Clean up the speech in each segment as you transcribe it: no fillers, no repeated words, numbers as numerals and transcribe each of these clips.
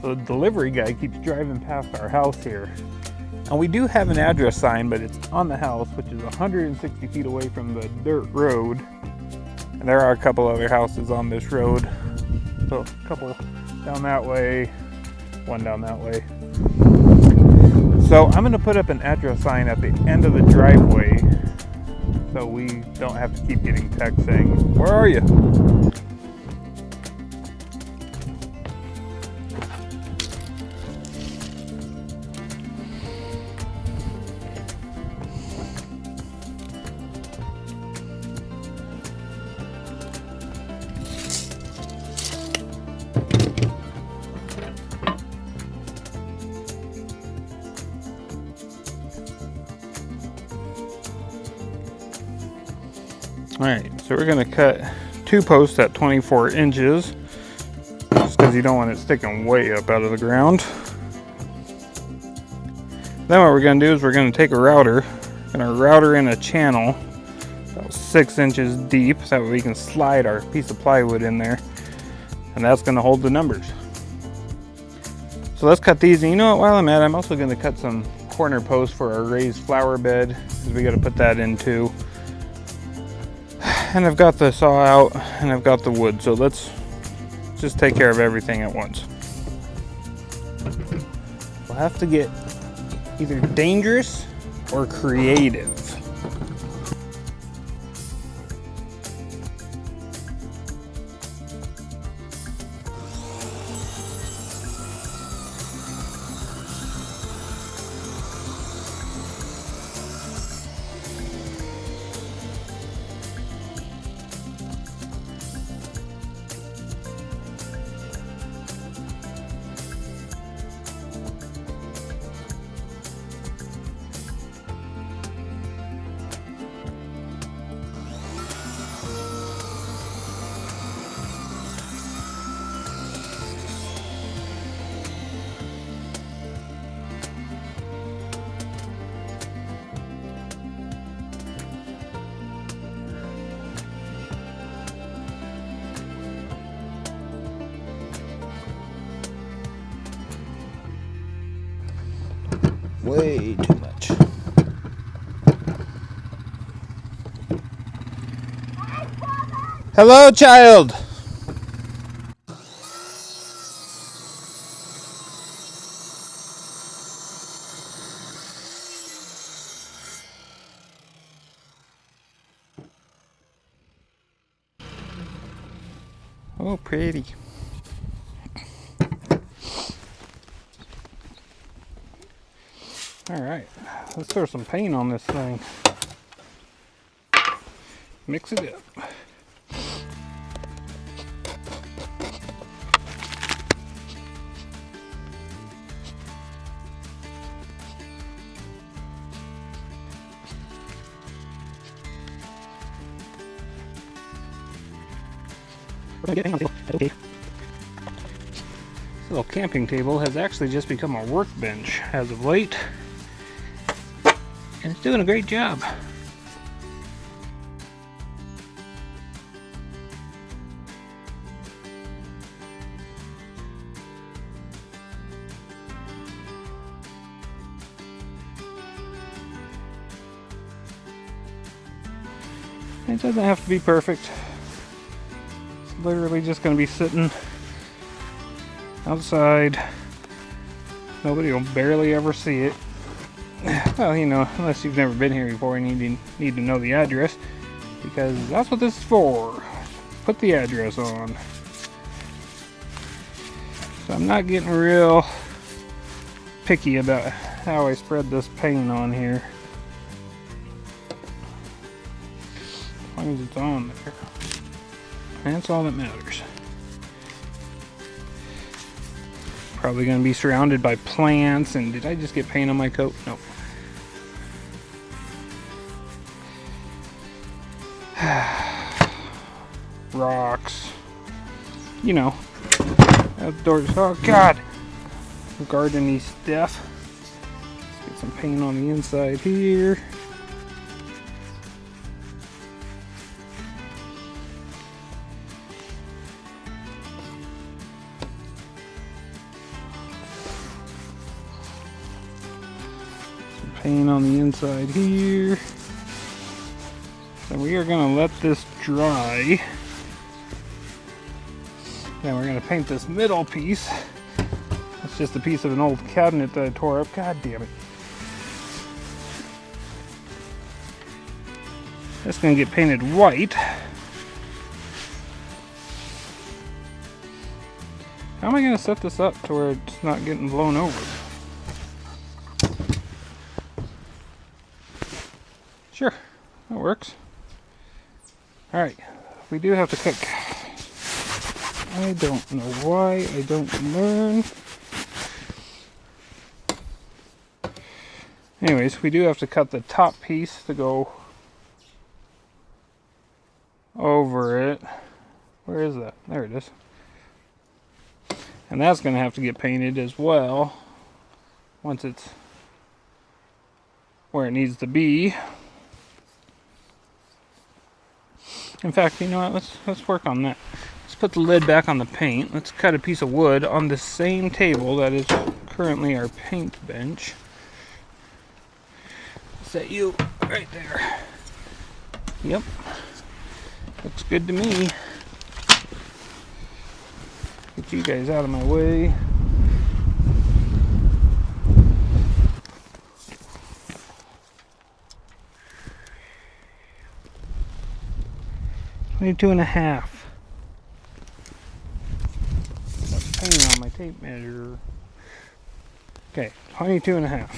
The delivery guy keeps driving past our house here. And we do have an address sign, but it's on the house, which is 160 feet away from the dirt road. And there are a couple other houses on this road. So a couple down that way, one down that way. So I'm gonna put up an address sign at the end of the driveway so we don't have to keep getting texts saying, "Where are you?" Alright, so we're going to cut 2 posts at 24 inches, just because you don't want it sticking way up out of the ground. Then what we're going to do is we're going to take a router, in a channel about 6 inches deep, so that way we can slide our piece of plywood in there, and that's going to hold the numbers. So let's cut these, and you know what, while I'm at it, I'm also going to cut some corner posts for our raised flower bed, because we got to put that in too. And I've got the saw out and I've got the wood, so let's just take care of everything at once. We'll have to get either dangerous or creative. Way too much. Hello, child. Oh, pretty. All right, let's throw some paint on this thing. Mix it up. We're gonna get paint on the table. That's okay. This little camping table has actually just become a workbench as of late. And it's doing a great job. It doesn't have to be perfect. It's literally just going to be sitting outside. Nobody will barely ever see it. Well, you know, unless you've never been here before and you need to know the address, because that's what this is for. Put the address on. So I'm not getting real picky about how I spread this paint on here. As long as it's on there. That's all that matters. Probably going to be surrounded by plants. And did I just get paint on my coat? Nope. Rocks. You know. Outdoors. Oh God. Gardening stuff. Let's get some paint on the inside here. paint on the inside here. So we are going to let this dry. Then we're going to paint this middle piece. It's just a piece of an old cabinet that I tore up. God damn it. It's going to get painted white. How am I going to set this up to where it's not getting blown over? Sure, that works. Alright, we do have to cook. I don't know why I don't learn. Anyways, we do have to cut the top piece to go over it. Where is that? There it is. And that's going to have to get painted as well once it's where it needs to be. In fact, you know what? Let's work on that. Let's put the lid back on the paint. Let's cut a piece of wood on the same table that is currently our paint bench. Set you right there. Yep. Looks good to me. Get you guys out of my way. $22.5. That's paint on my tape measure. Okay, 22.5.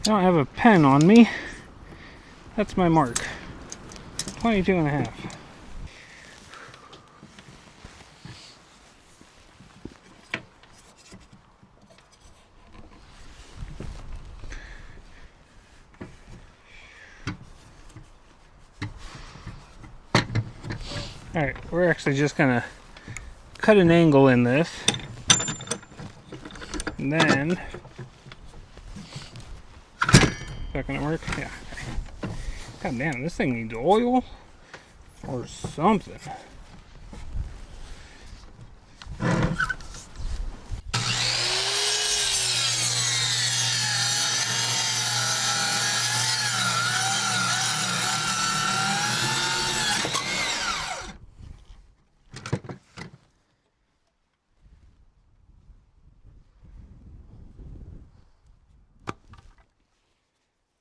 I don't have a pen on me. That's my mark. 22.5. Alright, we're actually just gonna cut an angle in this. And then, is that gonna work? Yeah. God damn, this thing needs oil or something.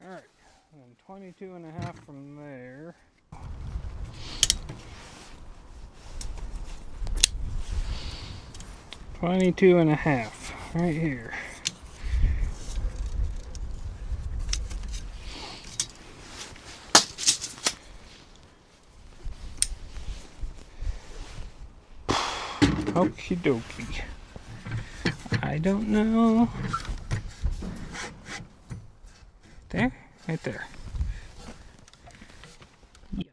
Alright, and 22.5 from there. $22.5 right here. Okie dokie. I don't know. There? Right there. Yep.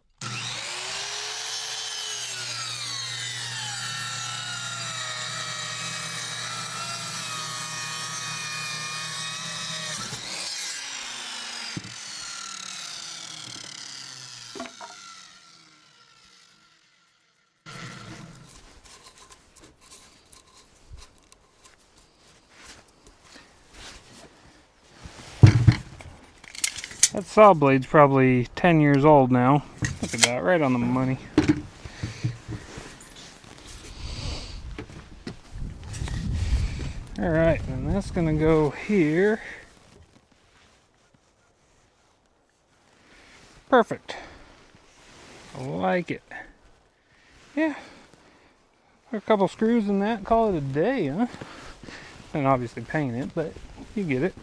That saw blade's probably 10 years old now. Look at that, right on the money. Alright, and that's gonna go here. Perfect. I like it. Yeah. Put a couple screws in that, call it a day, huh? And obviously paint it, but you get it.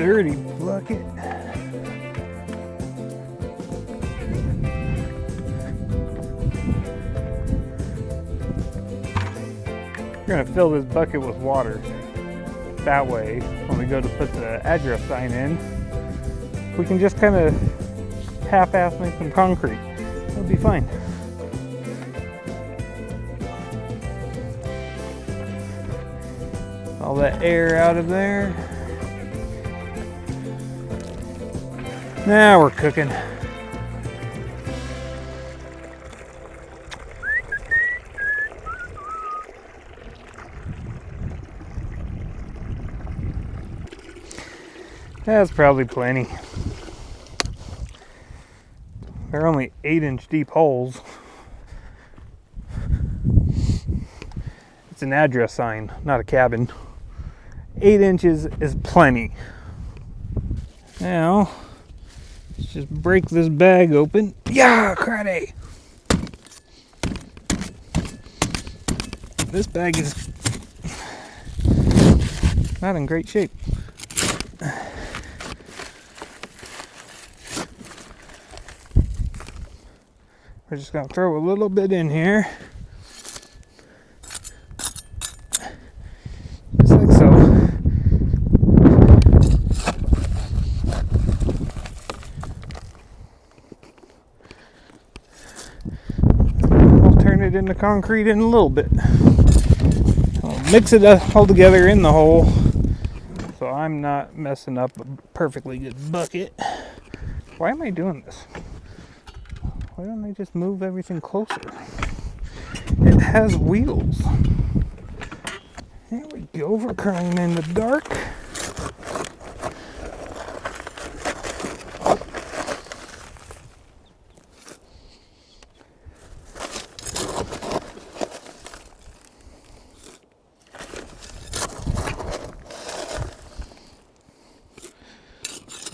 dirty bucket. We're gonna fill this bucket with water. That way, when we go to put the address sign in, we can just kind of half-ass make some concrete. It'll be fine. All that air out of there. Now we're cooking. That's probably plenty. They're only 8-inch deep holes. It's an address sign, not a cabin. 8 inches is plenty. Now, let's just break this bag open. Yeah, karate! This bag is not in great shape. We're just gonna throw a little bit in here. Just like so. We'll turn it into concrete in a little bit. I'll mix it all together in the hole so I'm not messing up a perfectly good bucket. Why am I doing this? Why don't I just move everything closer? It has wheels. There we go, we're crying in the dark.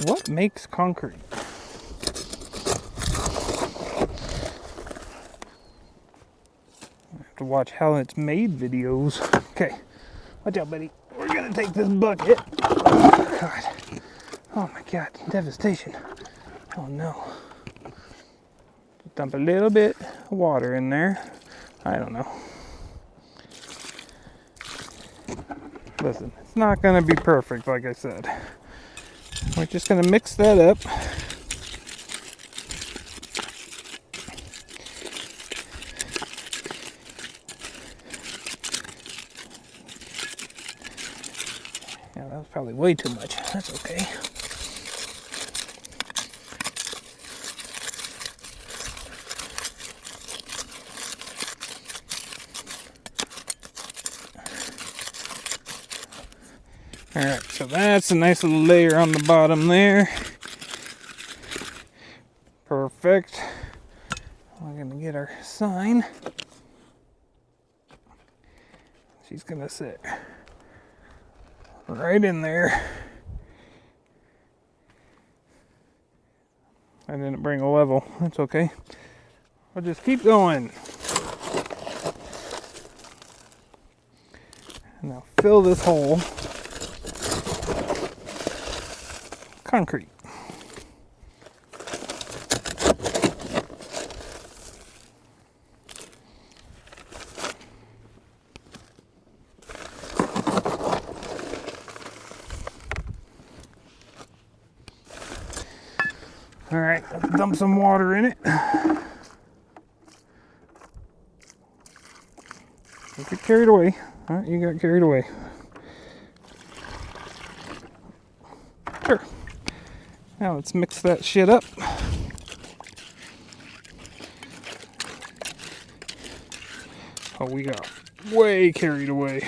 What makes concrete? To watch how it's made videos. Okay, watch out, buddy. We're gonna take this bucket. Oh, God. Oh my God, devastation. Oh no. Dump a little bit of water in there. I don't know. Listen, it's not gonna be perfect, like I said. We're just gonna mix that up. Yeah, that was probably way too much. That's okay. Alright, so that's a nice little layer on the bottom there. Perfect. We're gonna get our sign. She's gonna sit right in there. I didn't bring a level. That's okay. I'll just keep going. And now fill this hole. Concrete. All right, let's dump some water in it. Don't get carried away. All right, you got carried away. Sure. Now let's mix that shit up. Oh, we got way carried away.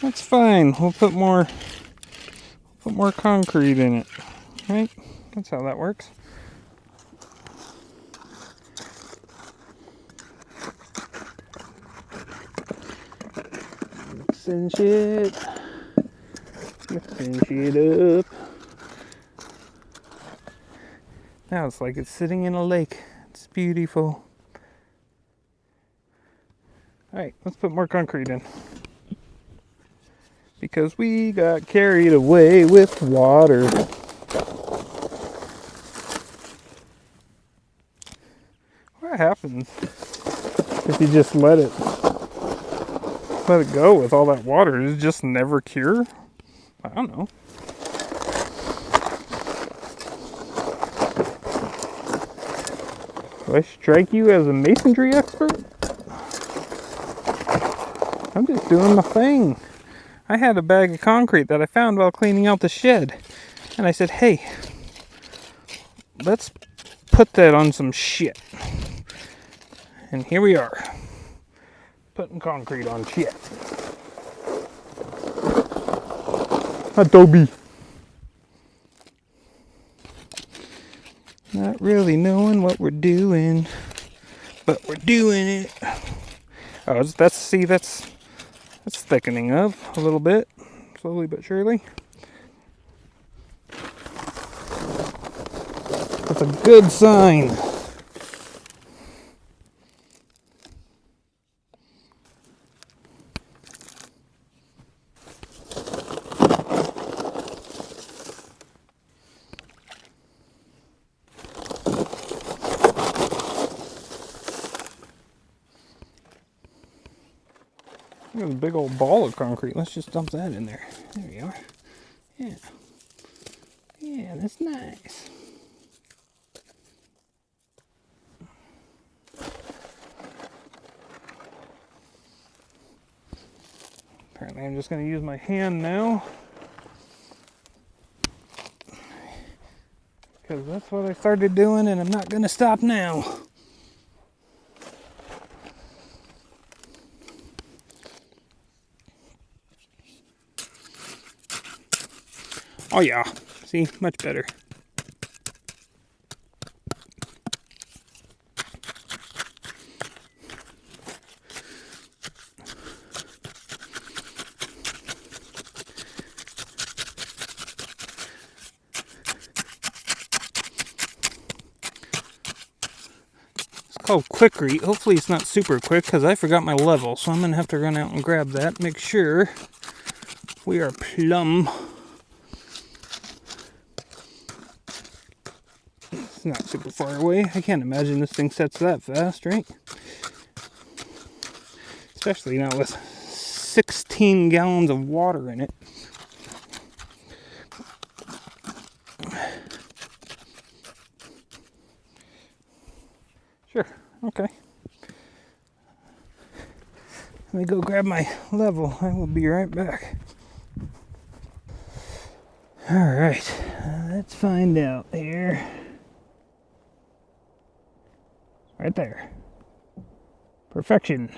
That's fine. We'll put more concrete in it. Right? That's how that works. Mixing shit up. Now it's like it's sitting in a lake. It's beautiful. Alright, let's put more concrete in. Because we got carried away with water. What happens if you just let it go with all that water? Does it just never cure? I don't know. Do I strike you as a masonry expert? I'm just doing my thing. I had a bag of concrete that I found while cleaning out the shed. And I said, hey, let's put that on some shit. And here we are, putting concrete on shit. Adobe. Not really knowing what we're doing, but we're doing it. Oh, that's thickening up a little bit, slowly but surely. That's a good sign. There's a big old ball of concrete. Let's just dump that in there. There we are. Yeah. Yeah, that's nice. Apparently I'm just going to use my hand now. Because that's what I started doing and I'm not going to stop now. Oh yeah, see, much better. It's called Quikrete. Hopefully it's not super quick because I forgot my level, so I'm going to have to run out and grab that. Make sure we are plumb. It's not super far away. I can't imagine this thing sets that fast, right? Especially not with 16 gallons of water in it. Sure, okay. Let me go grab my level. I will be right back. Alright, let's find out here. Right there. Perfection.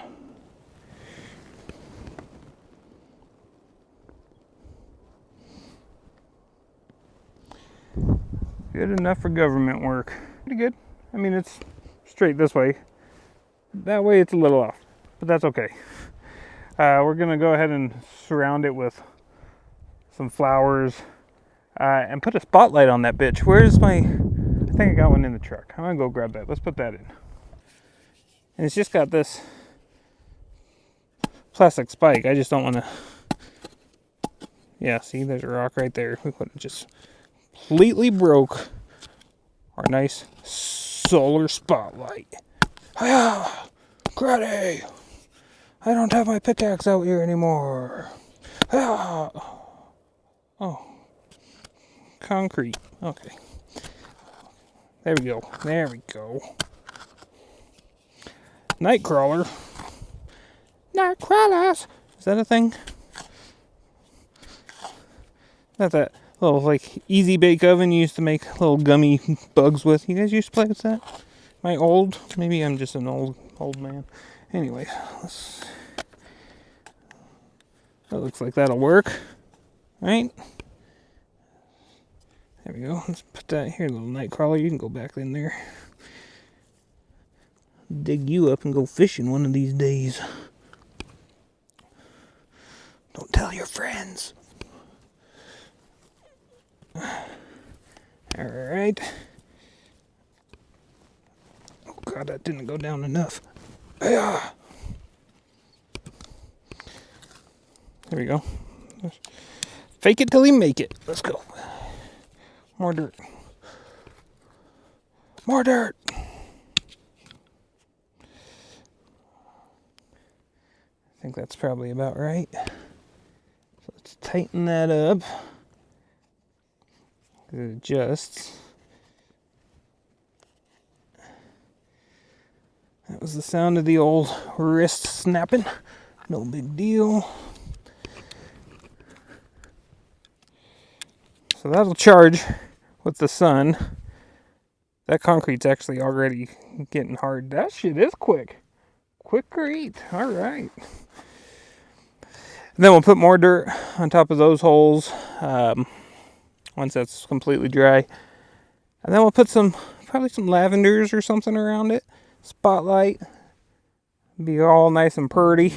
Good enough for government work. Pretty good. I mean, it's straight this way. That way it's a little off, but that's okay. We're going to go ahead and surround it with some flowers and put a spotlight on that bitch. Where's my... I think I got one in the truck. I'm going to go grab that. Let's put that in. And it's just got this plastic spike. I just don't want to... Yeah, see, there's a rock right there. We would have just completely broke our nice solar spotlight. Hiya! Granny! I don't have my pickaxe out here anymore. Hiya! Oh. Concrete. Okay. There we go. There we go. Nightcrawler. Nightcrawlers! Is that a thing? Not that little, like, easy bake oven you used to make little gummy bugs with. You guys used to play with that? Am I old? Maybe I'm just an old man. Anyway, that looks like that'll work. Right? There we go. Let's put that here, little nightcrawler. You can go back in there. Dig you up and go fishing one of these days. Don't tell your friends. Alright. Oh god, that didn't go down enough. Yeah. There we go. Fake it till you make it. Let's go. More dirt. More dirt. I think that's probably about right. So let's tighten that up. It adjusts. That was the sound of the old wrist snapping. No big deal. So that'll charge with the sun. That concrete's actually already getting hard. That shit is quick. Quick-crete. All right. And then we'll put more dirt on top of those holes once that's completely dry. And then we'll put probably some lavenders or something around it. Spotlight. Be all nice and pretty.